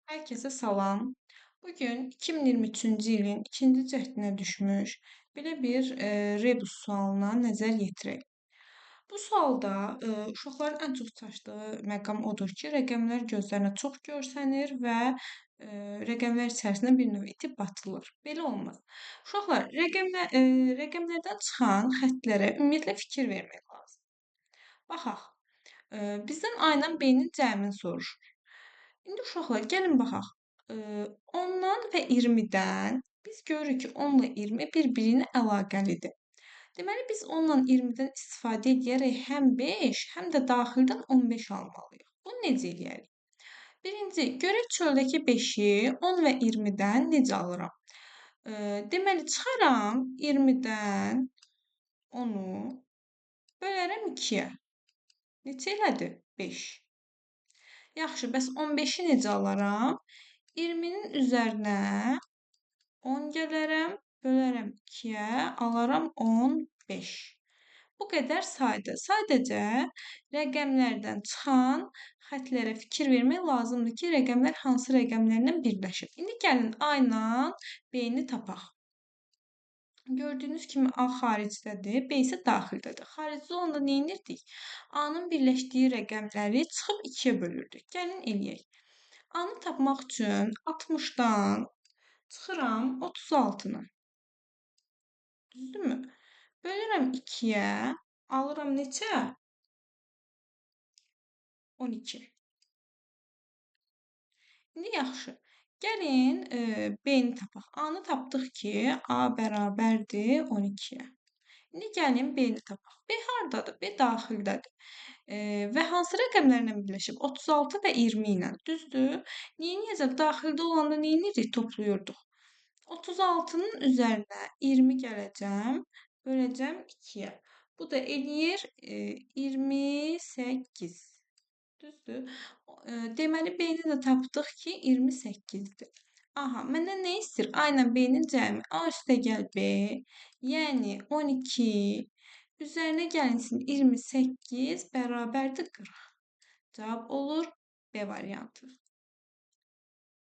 Herkese salam. Bugün 2023-cü ilin ikinci cəhdinə düşmüş belə bir rebus sualına nəzər yetirək. Bu sualda uşaqların ən çox çaşdığı məqam odur ki, rəqəmlər gözlərinə çox görsənir və rəqəmlər içərisində bir növ itib batırılır. Belə olmaz. Uşaqlar, rəqəmlərdən çıxan xəttlərə ümumiyyətlə fikir vermək lazım. Baxaq. Bizdən A ilə B-nin cəmini soruşur. İndi uşaqlar, gəlin baxaq. 10-dan və 20-dən biz görürük ki, 10 ilə 20 bir-biri ilə əlaqəlidir. Deməli, biz 10 ilə 20-dən istifadə edərək həm 5, həm də daxildən 15 almalıyıq. Bunu necə edərik? Birinci, görək çöldəki 5-i 10 və 20-dən necə alıram? Deməli, çıxaram 20-dən 10-u, bölərəm 2-yə. Neçə elədi? 5. Yaxşı, bəs 15-i necə alaram? 20-nin üzərinə 10 gələrəm, bölərəm 2-yə, alaram 15. Bu qədər sadə. Sadəcə rəqəmlərdən çıxan xəttlərə fikir vermək lazımdır ki, rəqəmlər hansı rəqəmlərlə birləşir. İndi gəlin A ilə B-ni tapaq. Gördüyünüz kimi A xaricdədir, B isə daxildədir. Xaricdə olanda nə edirdik? A-nın birləşdiyi rəqəmləri çıxıb 2-yə bölürdük. Gəlin eləyək. A-nı tapmaq üçün 60-dan çıxıram 36-nı. Düzdürmü? Bölürəm 2-yə, alıram neçə? 12. İndi yaxşı. Gəlin B-ni tapaq. A-nı tapdıq ki, A bərabərdir 12-yə. İndi gəlin B-ni tapaq. B hardadır? B daxildədir. Və hansı rəqəmlərlə birləşib? 36 və 20 ilə. Düzdür? Neyniyəcək? Daxildə olanda neynirdik? Topluyurduq. 36-nın üzərinə 20 gələcəm, böləcəm 2-yə. Bu da eləyir 28. Düzdür? Deməli, B-ni də tapdıq ki, 28-dir. Aha, məndən nə istəyir? A ilə B-nin cəmi. A üstəgəl B, yəni 12 üzərinə gəlinsin 28 bərabərdir 40. Cavab olur B variantı.